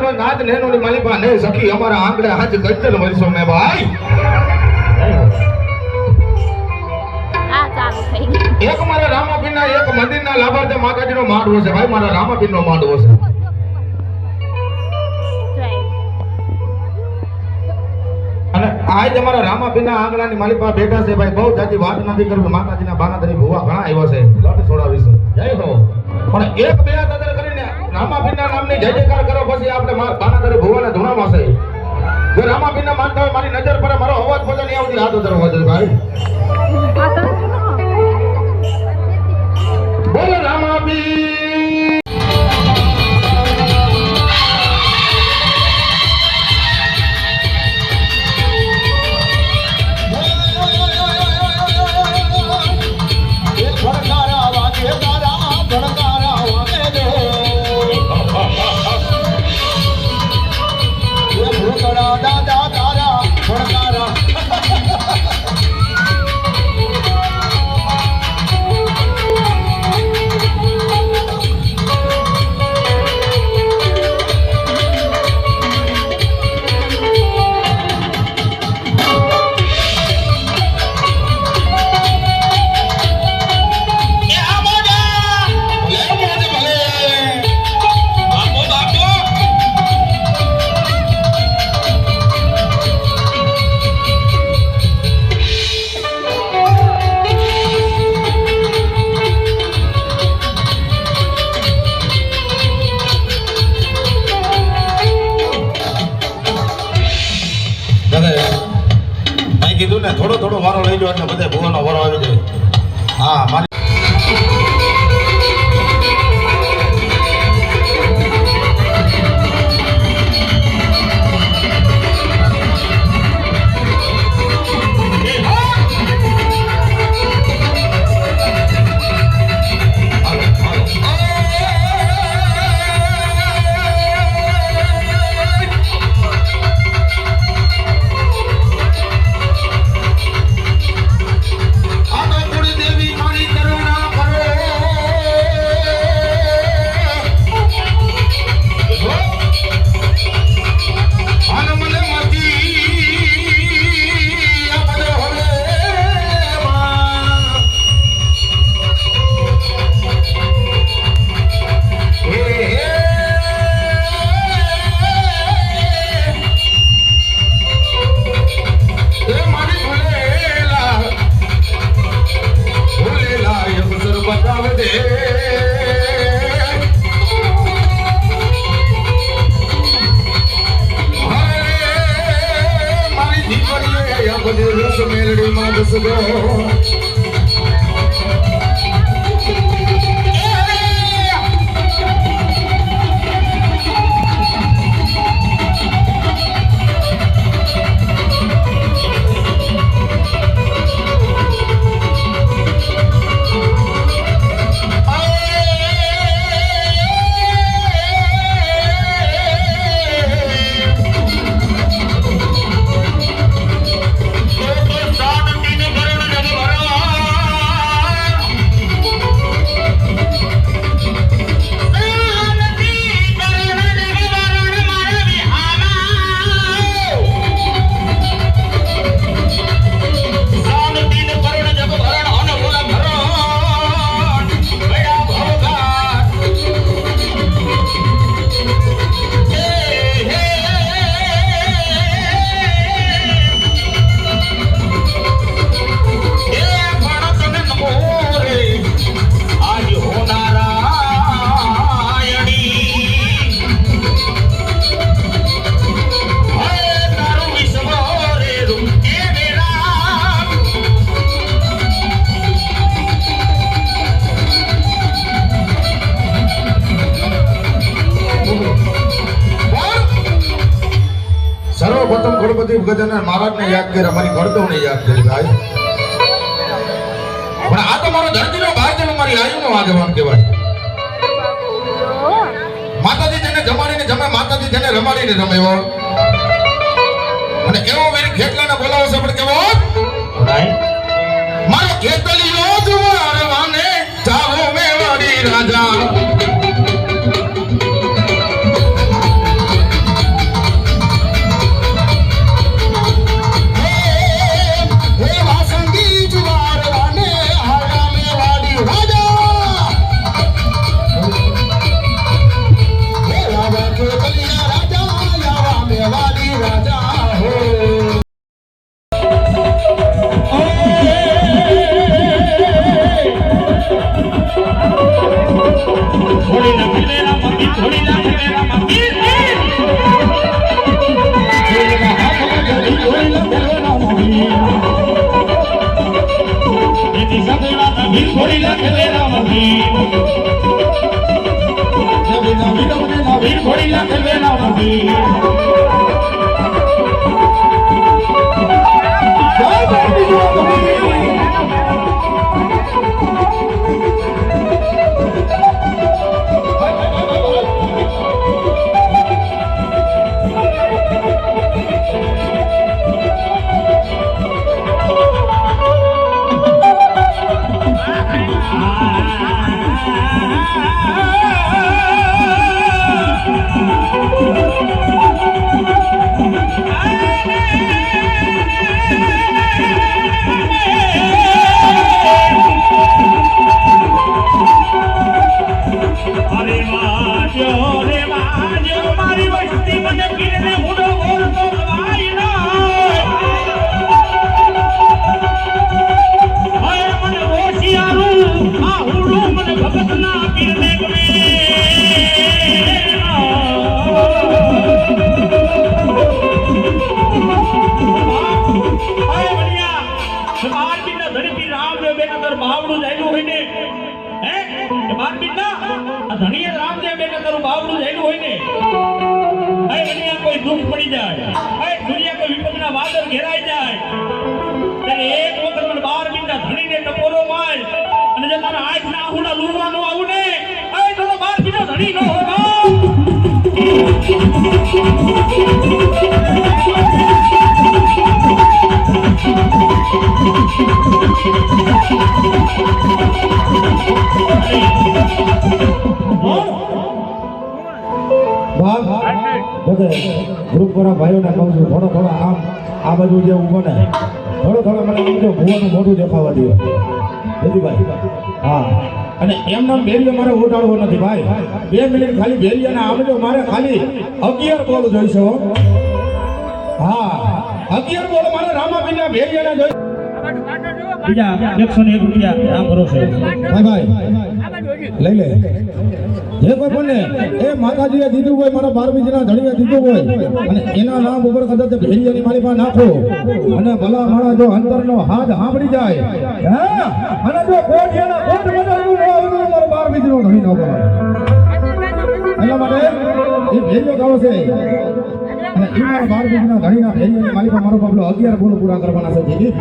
કરો નાચ નેનોની માલિપા ને સખી અમારા આંગણે હાથ ગજલ વરસો મે ભાઈ આ ચાલુ થઈ ગયું. એક મારા રામાપીરના એક મંદિરના લાભાર્થે માતાજીનો માંડવો છે ભાઈ મારા રામાપીરનો માંડવો છે અને આજ અમારા રામાપીરના આંગણાની માલિપા બેઠા છે ભાઈ બહુ જાજી વાત નથી કરવી માતાજીના બાનાધરી ભુવા ઘણા આવ્યા છે લટ છોડાવી છે જય હો પણ એક બે દાદર કરીને રામાપીરના નામની જય જયકાર કરો પછી આપણે બાનાધરી ભુવાના ધૂણામાં છે જો રામાપીરના માનતા હોય મારી નજર પર મારો અવાજ પોતે નહીં આવતી હાથ ઉતરવો જોઈએ ભાઈ બોલો રામાપી કીધું ને થોડો થોડો વારો લઈ લો એટલે બધે ભુવાનો વારો આવી જાય હા મારી સર્વપ્રથમ ગણપતિ ગજાનન મહારાજને યાદ કરી અમારી ગણતોને યાદ કરી ભાઈ પણ આ તો મારો ધરતીનો ભાઈ છે મારી આયુનો આગેવાન કહેવાય માતાજી જેને જમાડીને જમે માતાજી જેને રમાડીને રમે એવો અને એવો મેરી ખેટલાને બોલાવો છે પણ કેવો મારો ખેતલીનો જુવારવાને ચાવો મેવાડી રાજા ખેલે રામજી જબીના વીરવને વીર ઘોડીલા ખેલે રામજી જય જય ગ્રુપ વાળા ભાઈઓને કહું છું થોડો આમ આ બાજુ જે ઊભો ને થોડો મને સમજો ભુવાનું મોઢું દેખાવા દો ભાઈ હા અને એમનો બેરિયો મારે ઉડાડવો નથી ભાઈ 2 મિનિટ ખાલી બેરિયાને આવજો મારે ખાલી 11 બોલ જોઈશે હા 11 બોલ મારે રામાપીરના બેરિયાને જોઈ બીજા 101 રૂપિયા નામ ભરોસે ભાઈ લઈ લે જે કોઈ પણ એ માતાજીએ દીધું હોય મારા 12 બીજના ધણીએ દીધું હોય અને એના નામ ઉપર કદાચ ભેરિયાની મારી પાસે નાખો અને ભલા માણા જો અંતરનો હાથ સાંભળી જાય હા અને જો કોટ એના કોટ બનાવ્યું ન આવ્યું મારો 12 બીજનો ધણી ન કરાય એના માટે એ ભેરિયો ગાવ છે અને એ મારા 12 બીજના ધણીના ભેરિયાની મારી પાસે મારો બાબલો 11 બોલ પૂરા કરવાના છે દીદી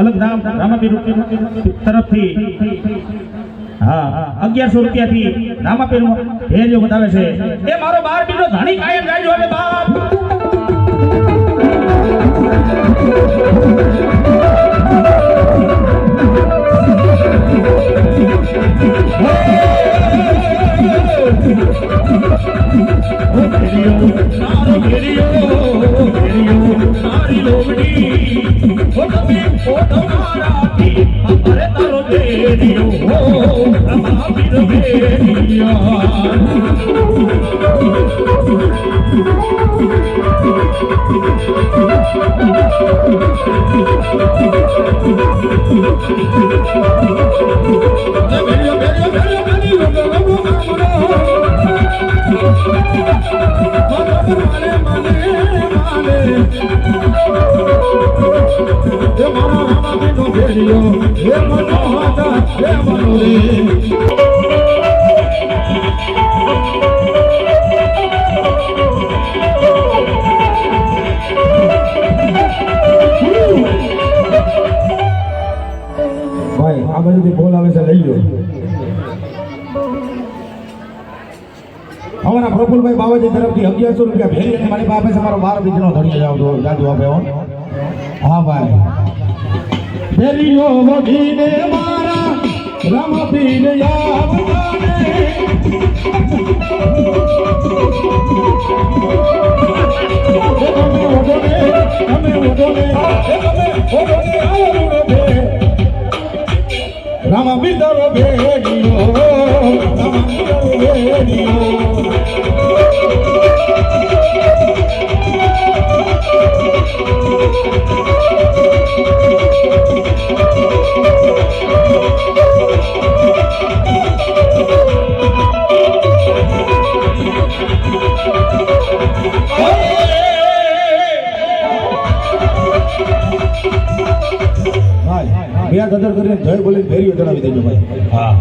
અલગધામ રામાપીર તરફથી હા 1100 રૂપિયાથી રામાપીર ભેરિયો બતાવે છે એ મારો 12 બીજો ધણી કાયમ રાજો હવે બાપ ભાઈ આ બધું બોલ આવે છે લઈ લો અમારા પ્રફુલભાઈ બાવાજી તરફથી 1100 રૂપિયા ભેરી અને મારી પાસે મારો 12 બીજનો ધણીયા જાવ જાદુ આપે હો હા ભાઈ ભેરીઓ વગીને મારા રામપીર આવતાને રામ બિંદરો ભેડિયો રામ બિંદરો ભેડિયો બે ગદર કરીને જય બોલીને ફેરીઓ જણાવી દેજો ભાઈ. હા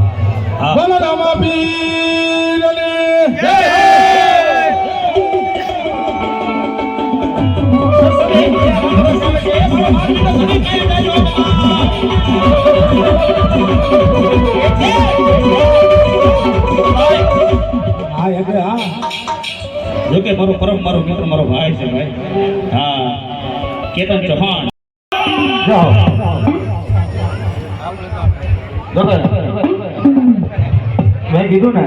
હા બોલો રામા પીરને જય. હા એટલે હા જોકે મારો પરમ મારો મિત્ર મારો ભાઈ છે ભાઈ. હા કેતન ચૌહાણ જાઓ મેં કીધું ને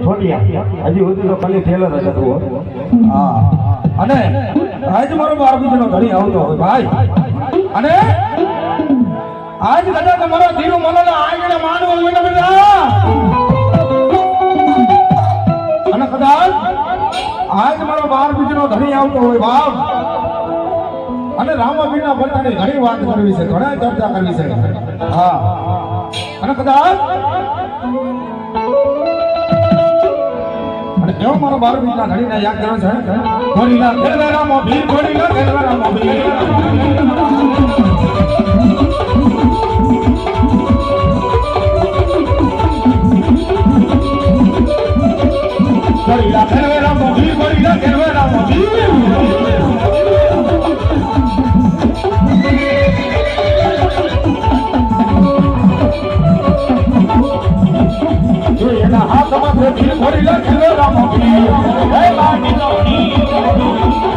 છોટિયા હજી સુધી તો ખાલી ઠેલર જ હતું. હા અને આજ મારો બારબીજનો ઘડી આવતો હોય ભાઈ અને આજ કદાચ તમારો ધીરુ મનોને આગળ માનવો હોય ને બધા અને કદાચ આજ મારો બારબીજનો ઘડી આવતો હોય બાપ અને રામાબીના પોતાની ઘણી વાત કરવી છે ઘણા ચર્ચા કરવી છે. હા અને કદાચ અને કેવો મારો બારબીના ઘડીને યાદ કરો છે ઘડીના ખેલવારામાં ભીડ ઘડીના ખેલવારામાં ભીડ ઘડીના ખેલવારામાં ભીડ ઘડીના ખેલવારામાં ભીડ એના હાથમાં ભીડ ઘડીના ખેલવારામાં ભીડ હે લાગી નવની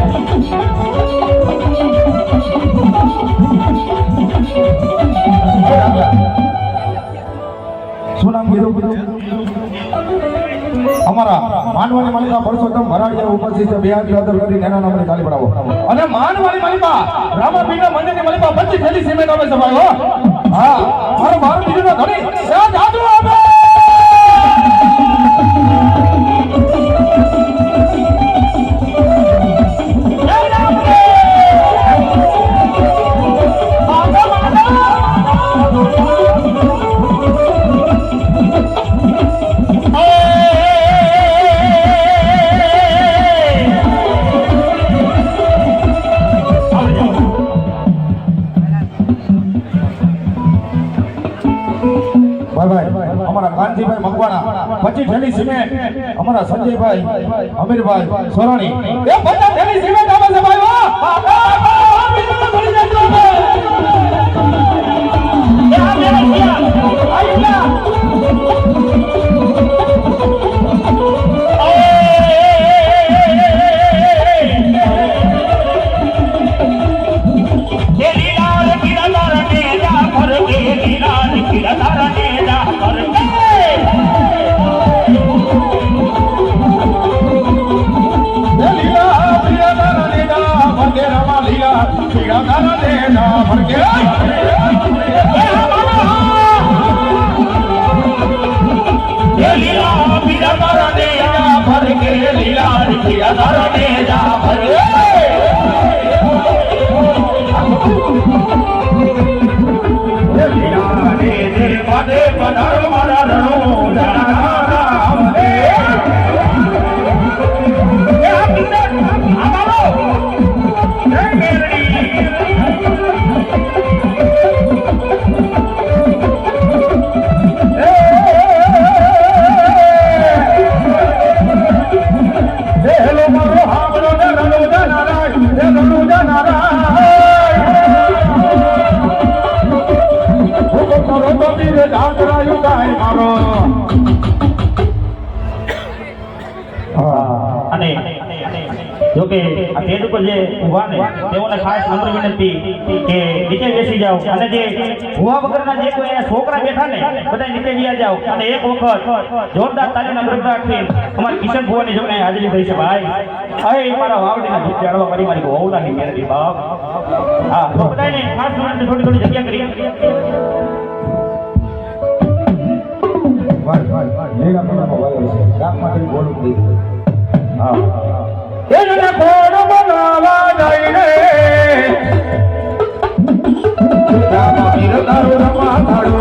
શું નામ કીધું? અમારા માનવાની માલિકા પરસોત્તમ ભરાડિયા ઉપસ્થિત છે. બે હાથ ગદર કરી એના નામને તાળી પડાવો. અને માનવાની માલિકા રામાપીરના મંદિરની માલિકા 25 થેલી સિમેન્ટ આવે છે ભાઈ. હો હા મારો બાર બીજનો ધણી ત્યાં જાદુ આવે. અમારા કાંતિભાઈ મકવાણા 25 થેલી સિમેન્ટ અમારા સંજયભાઈ અમીરભાઈ સોરાણી એ 50 થેલી સિમેન્ટ આવે છે ભાઈ. અને જોકે આ સ્ટેજ ઉપર જે ઊભા ને તેઓને ખાસ નમ્ર વિનંતી કે નીચે બેસી જાઓ અને જે ભૂવા વગરના જે કોઈ અહીંયા છોકરા બેઠા ને બધા નીચે વ્યા જાઓ અને એક વખત જોરદાર તાલીના ગરબડાથી અમારી કિશન ભુવાની જોને હાજરી થઈ છે ભાઈ. અહીં મારા વાવડીના ગીત જાણવા મારી વહુલાની મેળવી બાપ. હા તો બધાને ખાસ વિનંતી થોડી જગ્યા કરી. લેલા મેળામાં વાયો છે ગામમાં કઈ બોલું દઈ દે હા એને કોણ બનાવવા જઈને રામા પીર તારું રમા ધાડવા